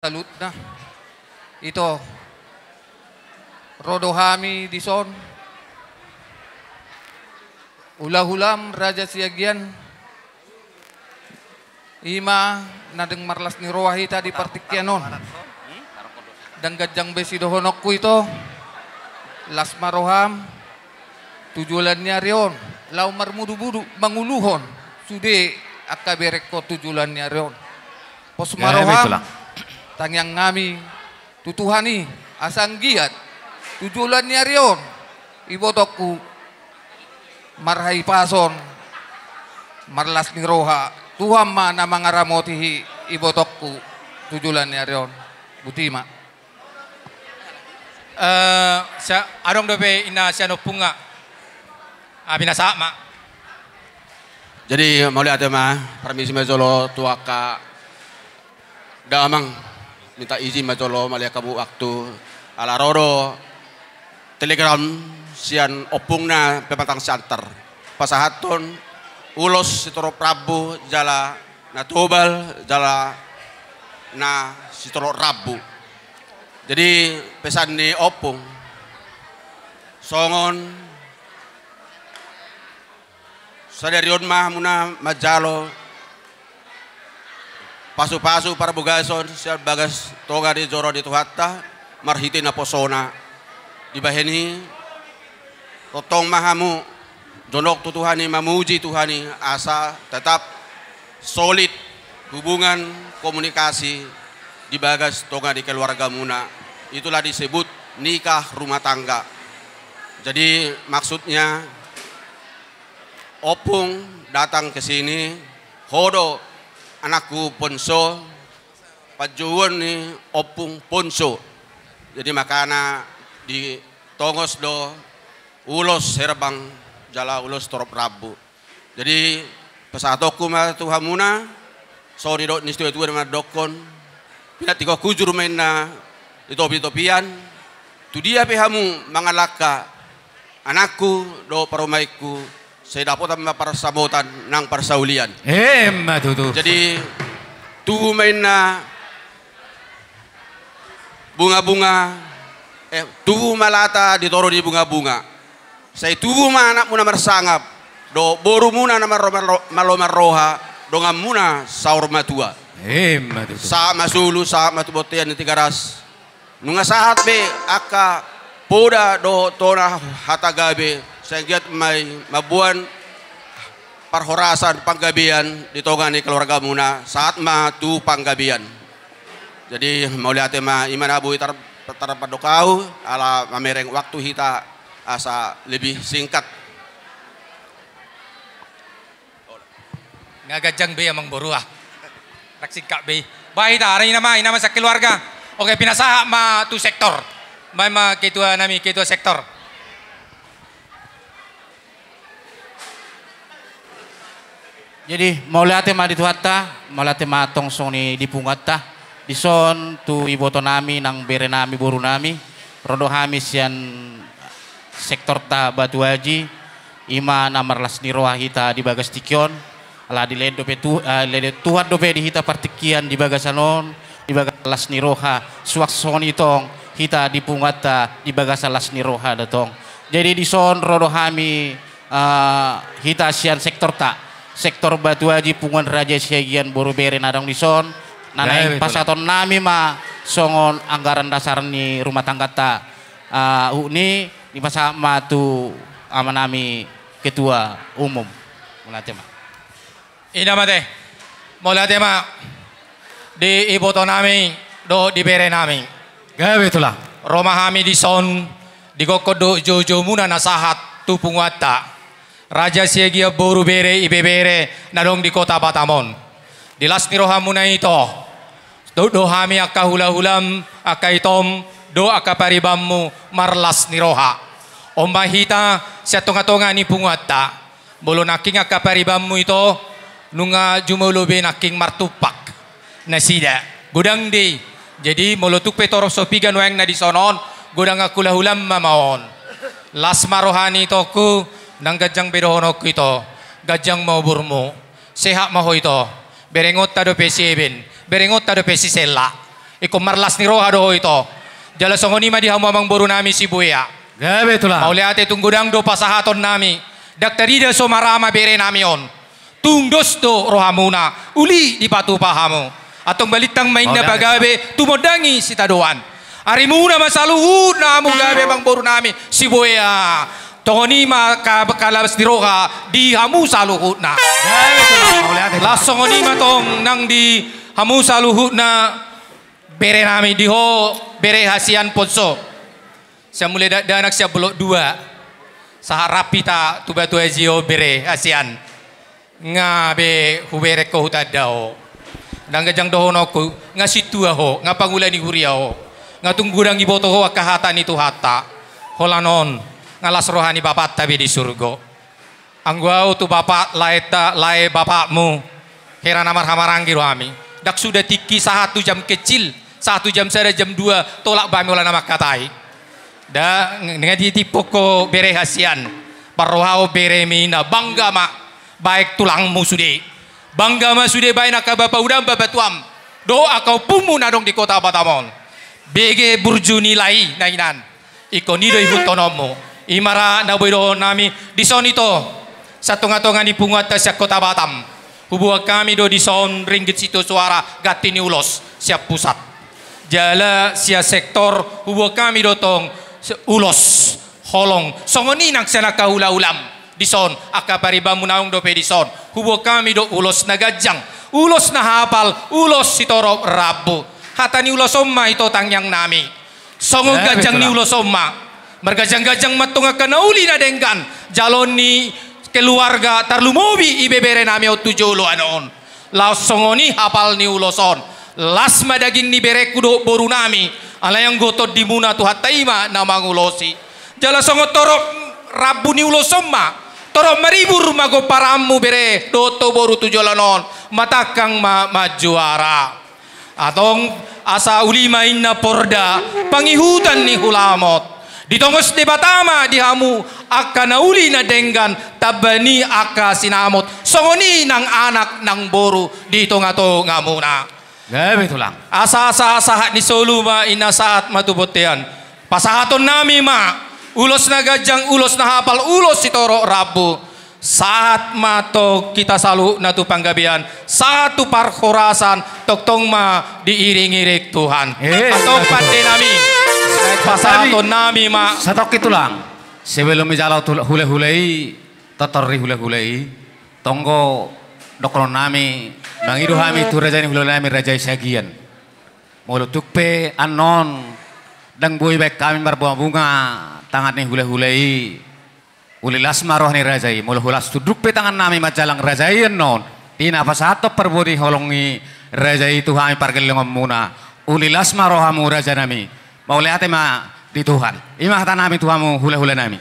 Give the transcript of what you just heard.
Salut na. Ito, Rodohami Dison, Ulahulam Raja Siagian, Ima Nadeng Marlas ni Roahita di Partikyanon, dan Gajang Besidohonokku itu, Las Maroham, tujulannya Rion, Lau Marmudu-budu, Manguluhon, Sude Akabereko tujulannya Rion, Pos Maroham, Tangyang ngami tutuhani asang giat tujulannya Rion ibotokku marhai pason marlas ni roha Tuhan mana mangaramotihi ibotokku tujulannya Rion butima adong dobe ina siano punga abina sama. Jadi mau lihat ya mah permisi mezolo tuaka damang minta izin macolo malia kamu waktu ala rodo telegram sian opungna pepatang santer pasahaton ulos sitoro Prabu jala na tobal jala na sitoro Rabu. Jadi pesan ni opung songon sadarion mah muna majalo pasu-pasu para bugason siya bagas toga di joro di tuhatta marhiti na posona di baheni totong mahamu jonok tutuhani mamuji Tuhani asa tetap solid hubungan komunikasi di bagas toga di keluarga muna itulah disebut nikah rumah tangga. Jadi maksudnya opung datang ke sini hodo anakku ponso pajuan ni opung ponso jadi makana di tongos do ulos serbang jala ulos torop Rabu jadi pesatoku ma Tuhan muna sorry do nistu itu ma dokon pinat tiko kujur main na topian tu dia pehamu mangalaka anakku do paromaiku saya dapat para sabotan nang persaulian. Tutu. Jadi tuh main na bunga-bunga, tuh malata ditoro di bunga-bunga. Saya tuh anak muna mersangap, do boru muna nama malomar roha, dongam muna saur matua. Tutu. Sa masulu sa matubotian di tigaras. Nunga sahat be aka poda do tona hatagabe. Saya giat mabuan parhorasan panggabian di tongani keluarga muna saat ma tu panggabian. Jadi mau lihat ma iman abu itar padokau ala mamereng waktu hita asa lebih singkat. Ngagajang be amang boruah. Raksika be. Baik ta ina sa keluarga. Oke pinasaha ma tu sektor. Ma ketua nami ketua sektor. Jadi mau lihat ma di tuhatta, mau lihat ma tongsong ni di pungatta, di son tu iboto nami nang bere nami boru nami, rodo hamis yan sektor ta batu haji, ima namarlas ni roa hita di bagas tikyon, ala di ledo pe tu lede tuhat dope di hita partikian di bagasanon, di bagas ni roha, suak son itong hita di pungatta di bagas las ni roha datong. Jadi di son rodo hami hita sian sektor ta. Sektor batu haji pungan Raja Siagian boru bere nadang dison nanai pasaton nami ma songon anggaran dasar ni rumah tangga ta ni di masa ma tu ama nami ketua umum mulate ma ina mate mulate ma di iboto nami do di bere nami gawe itulah Roma hami dison di kokodo jojo muna nasahat tu pungwata Raja Siagia boru bere ibe bere nadong di kota Batamon. Di las niroha muna ito. Do hami akka hula-hulam akka itom do akka paribammu marlas niroha. Ombahita sa tunga-tunga ni pungwata. Bolo naking akka paribammu ito nunga jumulubi naking martupak na sida. Gudang di. Jadi molotuk petoro sopigan weng na disonon gudang akka hula-hulam mamaon. Las marohani toku nang gajang bedohonok ito, gajang mau burmo, sehat maho ito, berengot tado pesi eben, berengot tado pesi sela, Iko marlas ni roha doho ito. Jala songoni ma di hamu amang boru nami si buya. Gabe itulah. Mauli ate tunggudang do pasahaton nami. Daktarida so marama bere nami on. Tungdos do rohamuna. Uli di patu pahamu. Atong balitang mainda bagabe tumodangi si tadoan. Ari muna masaluhud na amu gabe bang boru nami si buya. Tongoni ma kalabas di roha di hamu saluhud na. Gabe itulah. Mauli ate. Lasongoni ma tong nang di hamu saluhud na bere nami diho bere hasian ponso. Saya mulai danak siya belok dua. Saharapi ta tuba tu ezio bere hasian. Nga be hubere ko hutadao. Nang gajang dohono ko nga situa ho, nga pangulani huria ho. Nga tunggurang iboto ho akahata ni tuhata. Holanon nga lasrohani bapat tabi di surgo. Anggau tu bapak lae bapakmu. Hera namar hamaranggi rohami. Dak sudah tiki 1 jam kecil. 1 jam saya jam 2 tolak bami olah nama katai. Da dengan ditipu ko bere hasian. Parohau bere mina bangga mak baik tulangmu sude. Bangga ma sude baik nak bapa udam bapa tuam. Doa kau pumu nadong di kota Batamon. BG burju nilai nainan. Iko nido ihutonomo. Imara na boido nami di sonito. Sa tunga-tunga ni pungat sa kota Batam. Hubuag kami do di son ringgit situ suara gatini ulos siap pusat. Jala sia sektor hubo kami dotong ulos holong songoni nang sana kahula ulam dison akapari bamunaung dope dison hubo kami do ulos nagajang ulos na hapal ulos sitoro rabu hatani ulos omma ito tangyang nami songong gajang ni ulos omma margajang-gajang matunga kanauli na denggan jalon ni keluarga tarlumobi ibebere nami o tujulo anon laos songoni hapal ni uloson lasma daging ni berekudo boru nami alayang gotot di muna tu hataima na mangulosi jala songo torok rabu ni ulosomma torok maribur mago paramu bere doto boru tu jolanon matakang majuara atong asa ulima inna porda pangihutan ni hulamot ditongos di Batama dihamu akana uli na denggan tabani aka sinamot songoni nang anak nang boru dito ngato ngamuna. Gabe itulah. Asa-asa ni Solo ma ina saat matubotean. Pasahaton nami ma. Ulos na gajang, ulos na hapal, ulos sitoro rabu. Saat mato kita salu na tu panggabian. Satu parkorasan toktong ma diiring-iring Tuhan. Atong pande nami. Pasahaton nami ma. Satok itulah. Sebelum jalau hule-hulei, totori hule-hulei. Tonggo dokron nami. Bang idu hami tu raja ni hulu nami raja sagian. Mulu tukpe anon dang boy baik kami berbunga tangan ni hule-hulei. Ulilas maroh ni raja i. Mulu hulas tu dukpe tangan nami majalang raja i non. Tina apa satu perbudi holongi raja itu hami parkir muna. Ulilas maroh hamu raja nami. Mau lihat ma di Tuhan. Imah tanami Tuhamu hule-hule nami.